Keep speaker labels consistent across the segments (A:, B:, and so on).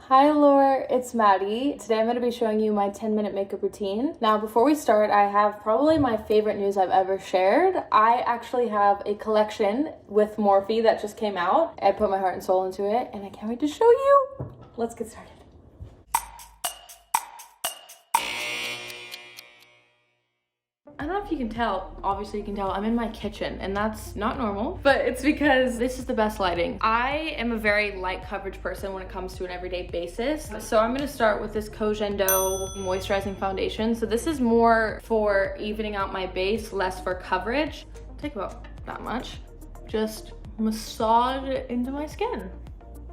A: Hi Allure, it's Maddie. Today I'm going to be showing you my 10-minute makeup routine. Now before we start, I have probably my favorite news I've ever shared. I actually have a collection with Morphe that just came out. I put my heart and soul into it and I can't wait to show you. Let's get started. I don't know if you can tell, obviously you can tell, I'm in my kitchen and that's not normal, but it's because this is the best lighting. I am a very light coverage person when it comes to an everyday basis. So I'm gonna start with this kosh endo moisturizing foundation. So this is more for evening out my base, less for coverage. Take about that much. Just massage it into my skin.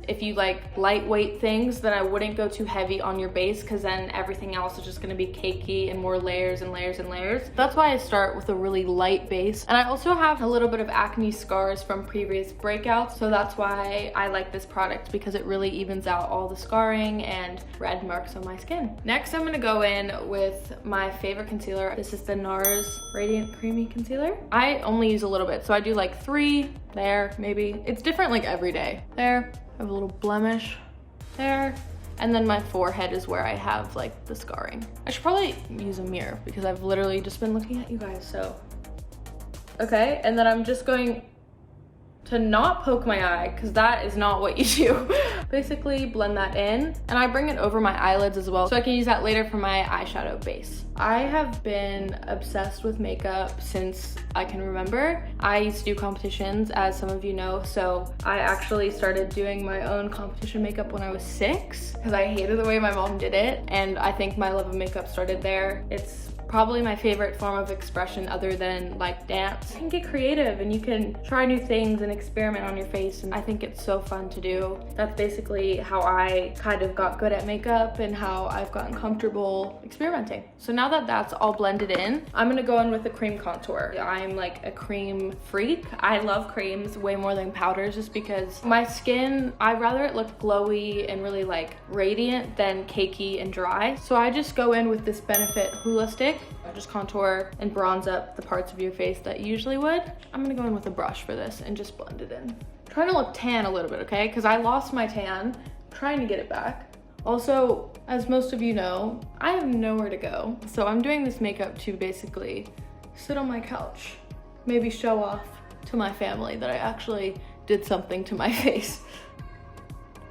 A: If you like lightweight things, then I wouldn't go too heavy on your base because then everything else is just gonna be cakey and more layers and layers and layers. That's why I start with a really light base. And I also have a little bit of acne scars from previous breakouts, so that's why I like this product, because it really evens out all the scarring and red marks on my skin. Next, I'm gonna go in with my favorite concealer. This is the NARS Radiant Creamy Concealer. I only use a little bit, so I do like 3 there, maybe. It's different like every day. There. I have a little blemish there, and then my forehead is where I have like the scarring. I should probably use a mirror because I've literally just been looking at you guys, so. Okay, and then I'm just going to not poke my eye because that is not what you do. Basically blend that in, and I bring it over my eyelids as well so I can use that later for my eyeshadow base. I have been obsessed with makeup since I can remember. I used to do competitions, as some of you know, so I actually started doing my own competition makeup when I was 6 because I hated the way my mom did it, and I think my love of makeup started there. It's probably my favorite form of expression other than like dance. You can get creative and you can try new things and experiment on your face, and I think it's so fun to do. That's basically how I kind of got good at makeup and how I've gotten comfortable experimenting. So now that that's all blended in, I'm gonna go in with a cream contour. I'm like a cream freak. I love creams way more than powders just because my skin, I'd rather it look glowy and really like radiant than cakey and dry. So I just go in with this Benefit Hula Stick. Just contour and bronze up the parts of your face that you usually would. I'm gonna go in with a brush for this and just blend it in. I'm trying to look tan a little bit, okay? Because I lost my tan, I'm trying to get it back. Also, as most of you know, I have nowhere to go. So I'm doing this makeup to basically sit on my couch, maybe show off to my family that I actually did something to my face.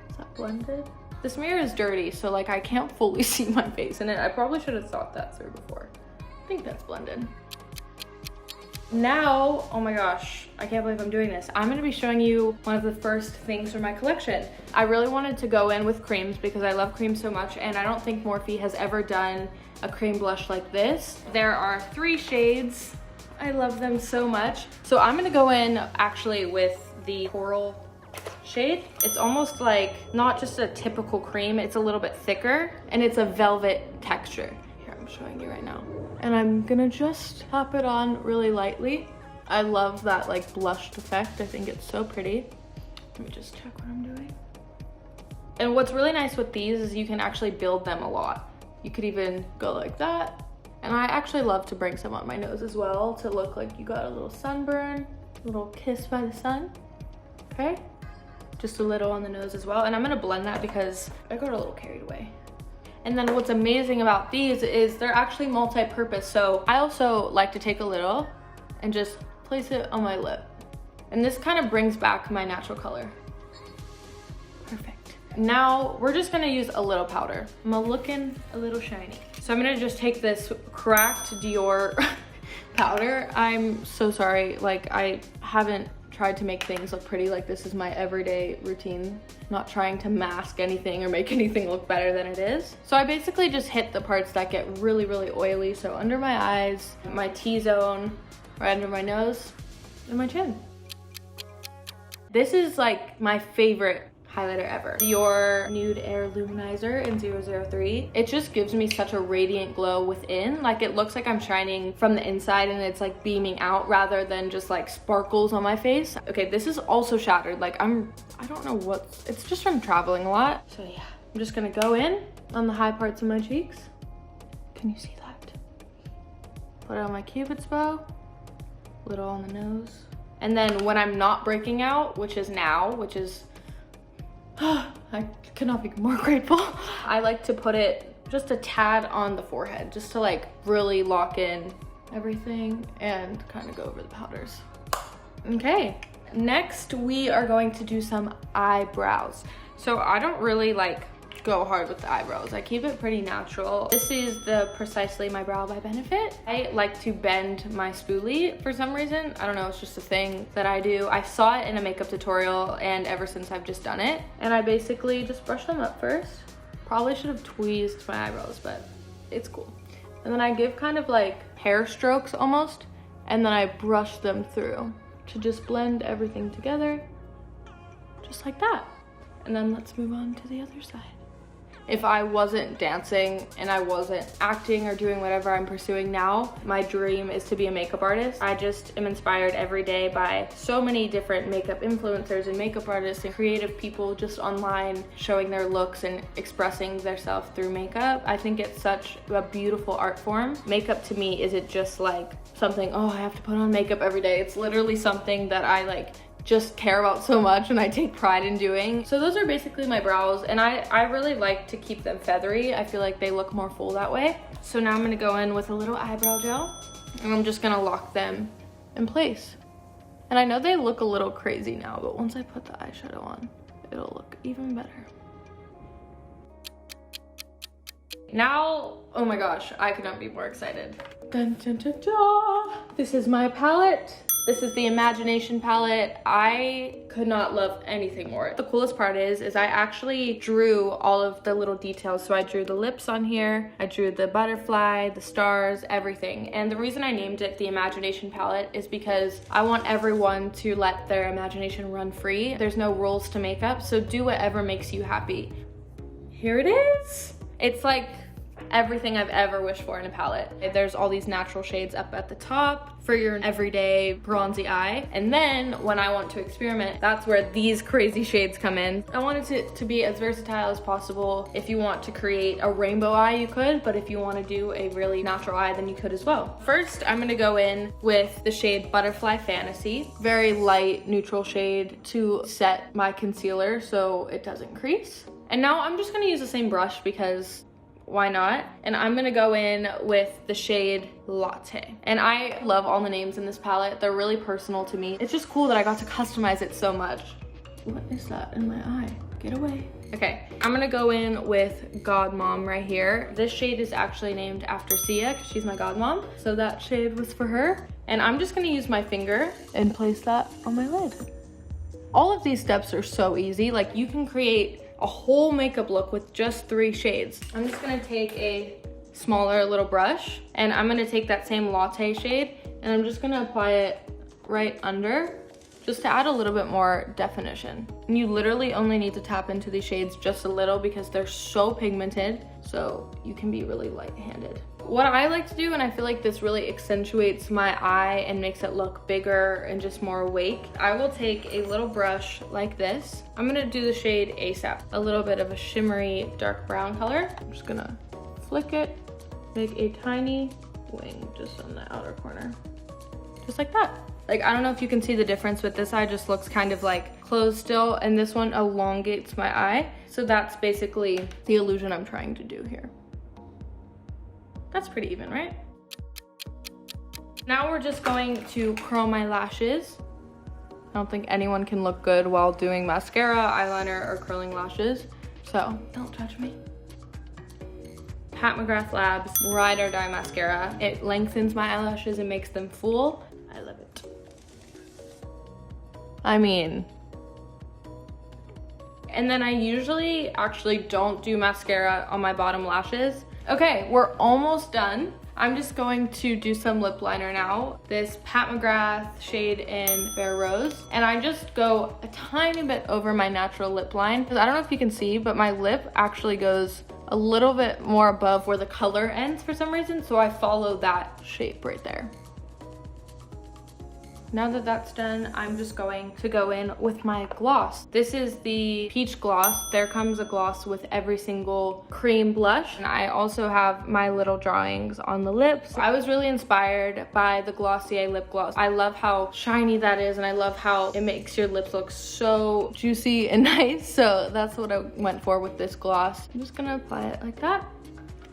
A: Is that blended? This mirror is dirty, so like I can't fully see my face in it. I probably should have thought that through before. I think that's blended. Now, oh my gosh, I can't believe I'm doing this. I'm gonna be showing you one of the first things from my collection. I really wanted to go in with creams because I love creams so much, and I don't think Morphe has ever done a cream blush like this. There are 3 shades. I love them so much. So I'm gonna go in actually with the Coral shade. It's almost like not just a typical cream, it's a little bit thicker and it's a velvet texture. Here, I'm showing you right now. And I'm gonna just tap it on really lightly. I love that like blushed effect. I think it's so pretty. Let me just check what I'm doing. And what's really nice with these is you can actually build them a lot. You could even go like that. And I actually love to bring some on my nose as well to look like you got a little sunburn, a little kiss by the sun. Okay? Just a little on the nose as well. And I'm gonna blend that because I got a little carried away. And then what's amazing about these is they're actually multi-purpose. So I also like to take a little and just place it on my lip. And this kind of brings back my natural color. Perfect. Now we're just gonna use a little powder. I'm looking a little shiny. So I'm gonna just take this cracked Dior powder. I'm so sorry, like I haven't tried to make things look pretty. Like this is my everyday routine, not trying to mask anything or make anything look better than it is. So I basically just hit the parts that get really, really oily. So under my eyes, my T-zone, right under my nose, and my chin. This is like my favorite highlighter ever. Your Nude Air Luminizer in 003. It just gives me such a radiant glow within. Like it looks like I'm shining from the inside and it's like beaming out rather than just like sparkles on my face. Okay, this is also shattered. Like I don't know what, it's just from traveling a lot. So yeah, I'm just gonna go in on the high parts of my cheeks. Can you see that? Put it on my Cupid's bow, little on the nose. And then when I'm not breaking out, which is now, which is I could not be more grateful. I like to put it just a tad on the forehead, just to like really lock in everything and kind of go over the powders. Okay, next we are going to do some eyebrows. So I don't really like go hard with the eyebrows. I keep it pretty natural. This is the Precisely My Brow by Benefit. I like to bend my spoolie for some reason. I don't know, it's just a thing that I do. I saw it in a makeup tutorial and ever since I've just done it. And I basically just brush them up first. Probably should have tweezed my eyebrows, but it's cool. And then I give kind of like hair strokes almost, and then I brush them through to just blend everything together, just like that. And then let's move on to the other side. If I wasn't dancing and I wasn't acting or doing whatever I'm pursuing now, my dream is to be a makeup artist. I just am inspired every day by so many different makeup influencers and makeup artists and creative people just online showing their looks and expressing themselves through makeup. I think it's such a beautiful art form. Makeup to me isn't just like something, oh, I have to put on makeup every day. It's literally something that I like just care about so much and I take pride in doing. So those are basically my brows, and I really like to keep them feathery. I feel like they look more full that way. So now I'm gonna go in with a little eyebrow gel and I'm just gonna lock them in place. And I know they look a little crazy now, but once I put the eyeshadow on, it'll look even better. Now, oh my gosh, I could not be more excited. Dun, dun, dun, dun. This is my palette. This is the Imagination palette. I could not love anything more. The coolest part is I actually drew all of the little details. So I drew the lips on here, I drew the butterfly, the stars, everything. And the reason I named it the Imagination palette is because I want everyone to let their imagination run free. There's no rules to makeup, so do whatever makes you happy. Here it is. It's like everything I've ever wished for in a palette. There's all these natural shades up at the top for your everyday bronzy eye. And then when I want to experiment, that's where these crazy shades come in. I wanted it to be as versatile as possible. If you want to create a rainbow eye, you could, but if you want to do a really natural eye, then you could as well. First, I'm gonna go in with the shade Butterfly Fantasy. Very light, neutral shade to set my concealer so it doesn't crease. And now I'm just gonna use the same brush because why not? And I'm gonna go in with the shade Latte. And I love all the names in this palette. They're really personal to me. It's just cool that I got to customize it so much. What is that in my eye? Get away. Okay, I'm gonna go in with Godmom right here. This shade is actually named after Sia, because she's my godmom. So that shade was for her. And I'm just gonna use my finger and place that on my lid. All of these steps are so easy. Like, you can create a whole makeup look with just 3 shades. I'm just gonna take a smaller little brush and I'm gonna take that same Latte shade and I'm just gonna apply it right under just to add a little bit more definition. And you literally only need to tap into these shades just a little because they're so pigmented, so you can be really light-handed. What I like to do, and I feel like this really accentuates my eye and makes it look bigger and just more awake, I will take a little brush like this. I'm gonna do the shade ASAP, a little bit of a shimmery dark brown color. I'm just gonna flick it, make a tiny wing just on the outer corner, just like that. Like, I don't know if you can see the difference, but this eye just looks kind of like closed still, and this one elongates my eye. So that's basically the illusion I'm trying to do here. That's pretty even, right? Now we're just going to curl my lashes. I don't think anyone can look good while doing mascara, eyeliner, or curling lashes, so don't judge me. Pat McGrath Labs Ride or Die Mascara. It lengthens my eyelashes and makes them full. I love it. I mean, and then I usually actually don't do mascara on my bottom lashes. Okay, we're almost done. I'm just going to do some lip liner now. This Pat McGrath shade in Bare Rose. And I just go a tiny bit over my natural lip line. Because I don't know if you can see, but my lip actually goes a little bit more above where the color ends for some reason. So I follow that shape right there. now that that's done, I'm just going to go in with my gloss. This is the peach gloss. There comes a gloss with every single cream blush. And I also have my little drawings on the lips. I was really inspired by the Glossier lip gloss. I love how shiny that is, and I love how it makes your lips look so juicy and nice. So that's what I went for with this gloss. I'm just gonna apply it like that.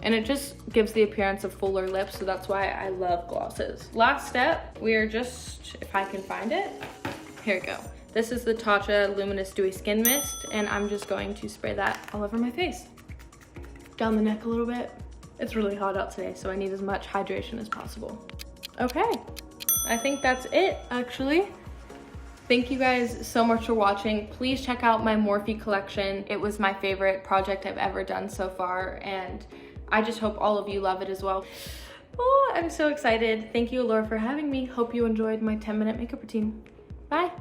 A: And it just gives the appearance of fuller lips, so that's why I love glosses. Last step, we are just, if I can find it, here we go. This is the Tatcha Luminous Dewy Skin Mist, and I'm just going to spray that all over my face. Down the neck a little bit. It's really hot out today, so I need as much hydration as possible. Okay, I think that's it, actually. Thank you guys so much for watching. Please check out my Morphe collection. It was my favorite project I've ever done so far, and I just hope all of you love it as well. Oh, I'm so excited. Thank you, Allure, for having me. Hope you enjoyed my 10-minute makeup routine. Bye.